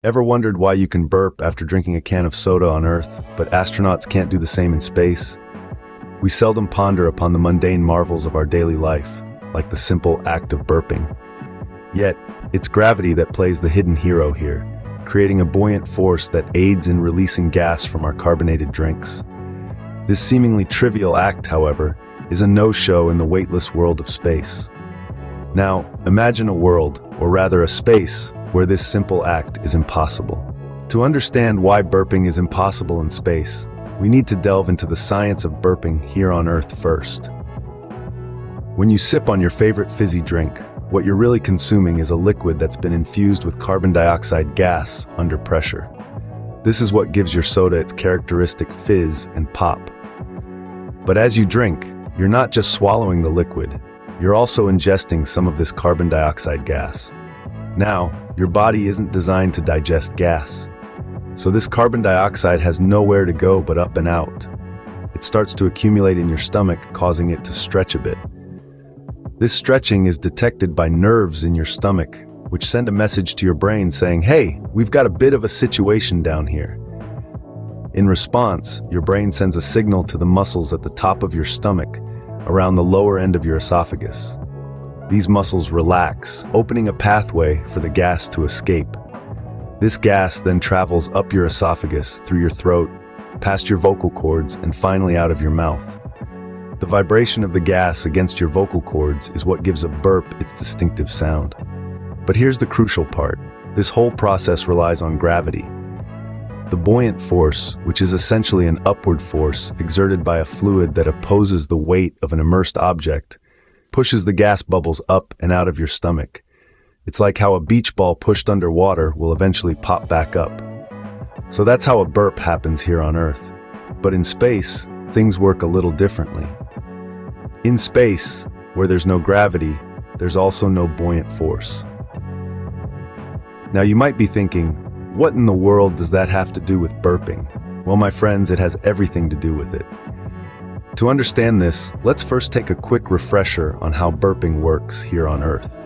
Ever wondered why you can burp after drinking a can of soda on Earth, but astronauts can't do the same in space? We seldom ponder upon the mundane marvels of our daily life, like the simple act of burping. Yet, it's gravity that plays the hidden hero here, creating a buoyant force that aids in releasing gas from our carbonated drinks. This seemingly trivial act, however, is a no-show in the weightless world of space. Now, imagine a world, or rather a space, where this simple act is impossible. To understand why burping is impossible in space, we need to delve into the science of burping here on Earth first. When you sip on your favorite fizzy drink, what you're really consuming is a liquid that's been infused with carbon dioxide gas under pressure. This is what gives your soda its characteristic fizz and pop. But as you drink, you're not just swallowing the liquid, you're also ingesting some of this carbon dioxide gas. Now, your body isn't designed to digest gas, so this carbon dioxide has nowhere to go but up and out. It starts to accumulate in your stomach, causing it to stretch a bit. This stretching is detected by nerves in your stomach, which send a message to your brain saying, "Hey, we've got a bit of a situation down here." In response, your brain sends a signal to the muscles at the top of your stomach, around the lower end of your esophagus. These muscles relax, opening a pathway for the gas to escape. This gas then travels up your esophagus, through your throat, past your vocal cords, and finally out of your mouth. The vibration of the gas against your vocal cords is what gives a burp its distinctive sound. But here's the crucial part. This whole process relies on gravity. The buoyant force, which is essentially an upward force exerted by a fluid that opposes the weight of an immersed object, pushes the gas bubbles up and out of your stomach. It's like how a beach ball pushed underwater will eventually pop back up. So that's how a burp happens here on Earth. But in space, things work a little differently. In space, where there's no gravity, there's also no buoyant force. Now you might be thinking, what in the world does that have to do with burping? Well, my friends, it has everything to do with it. To understand this, let's first take a quick refresher on how burping works here on Earth.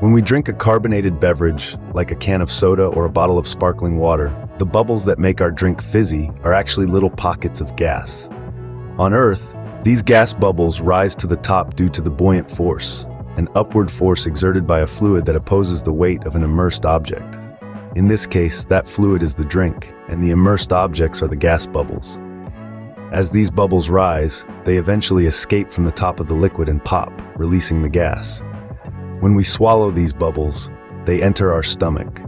When we drink a carbonated beverage, like a can of soda or a bottle of sparkling water, the bubbles that make our drink fizzy are actually little pockets of gas. On Earth, these gas bubbles rise to the top due to the buoyant force, an upward force exerted by a fluid that opposes the weight of an immersed object. In this case, that fluid is the drink, and the immersed objects are the gas bubbles. As these bubbles rise, they eventually escape from the top of the liquid and pop, releasing the gas. When we swallow these bubbles, they enter our stomach.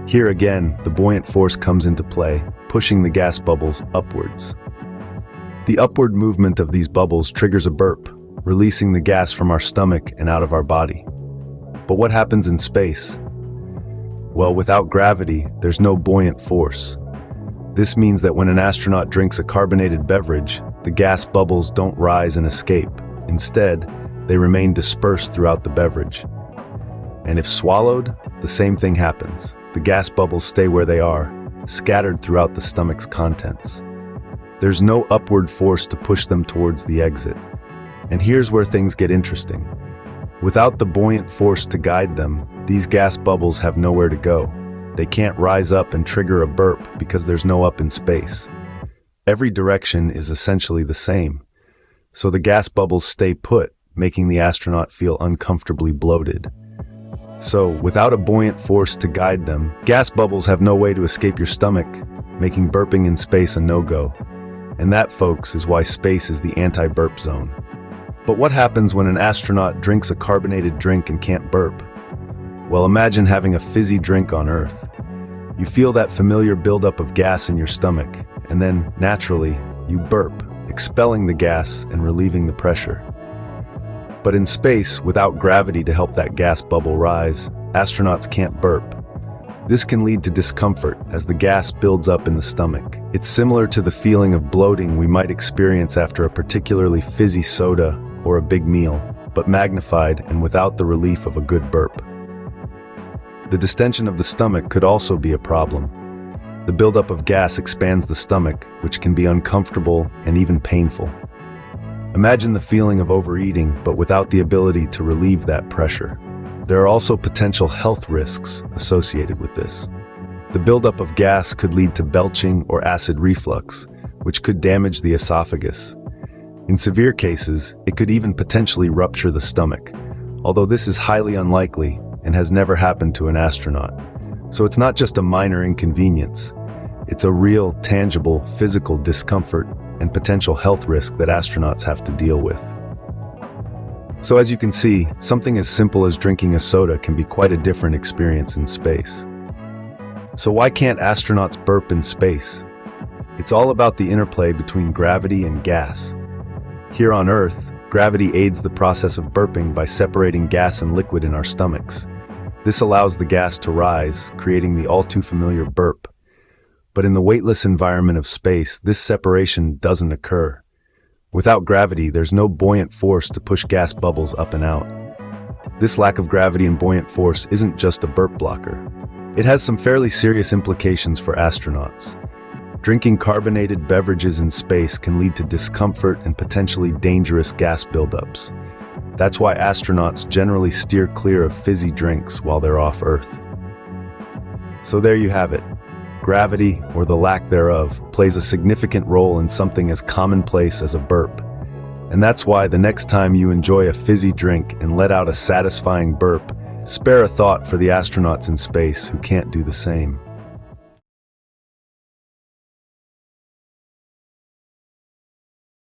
Here again, the buoyant force comes into play, pushing the gas bubbles upwards. The upward movement of these bubbles triggers a burp, releasing the gas from our stomach and out of our body. But what happens in space? Well, without gravity, there's no buoyant force. This means that when an astronaut drinks a carbonated beverage, the gas bubbles don't rise and escape. Instead, they remain dispersed throughout the beverage. And if swallowed, the same thing happens. The gas bubbles stay where they are, scattered throughout the stomach's contents. There's no upward force to push them towards the exit. And here's where things get interesting. Without the buoyant force to guide them, these gas bubbles have nowhere to go. They can't rise up and trigger a burp because there's no up in space. Every direction is essentially the same. So the gas bubbles stay put, making the astronaut feel uncomfortably bloated. So, without a buoyant force to guide them, gas bubbles have no way to escape your stomach, making burping in space a no-go. And that, folks, is why space is the anti-burp zone. But what happens when an astronaut drinks a carbonated drink and can't burp? Well, imagine having a fizzy drink on Earth. You feel that familiar buildup of gas in your stomach, and then, naturally, you burp, expelling the gas and relieving the pressure. But in space, without gravity to help that gas bubble rise, astronauts can't burp. This can lead to discomfort as the gas builds up in the stomach. It's similar to the feeling of bloating we might experience after a particularly fizzy soda or a big meal, but magnified and without the relief of a good burp. The distension of the stomach could also be a problem. The buildup of gas expands the stomach, which can be uncomfortable and even painful. Imagine the feeling of overeating, but without the ability to relieve that pressure. There are also potential health risks associated with this. The buildup of gas could lead to belching or acid reflux, which could damage the esophagus. In severe cases, it could even potentially rupture the stomach, although this is highly unlikely and has never happened to an astronaut. So it's not just a minor inconvenience. It's a real, tangible, physical discomfort and potential health risk that astronauts have to deal with. So as you can see, something as simple as drinking a soda can be quite a different experience in space. So why can't astronauts burp in space? It's all about the interplay between gravity and gas. Here on Earth, gravity aids the process of burping by separating gas and liquid in our stomachs. This allows the gas to rise, creating the all-too-familiar burp. But in the weightless environment of space, this separation doesn't occur. Without gravity, there's no buoyant force to push gas bubbles up and out. This lack of gravity and buoyant force isn't just a burp blocker. It has some fairly serious implications for astronauts. Drinking carbonated beverages in space can lead to discomfort and potentially dangerous gas buildups. That's why astronauts generally steer clear of fizzy drinks while they're off Earth. So there you have it. Gravity, or the lack thereof, plays a significant role in something as commonplace as a burp. And that's why the next time you enjoy a fizzy drink and let out a satisfying burp, spare a thought for the astronauts in space who can't do the same.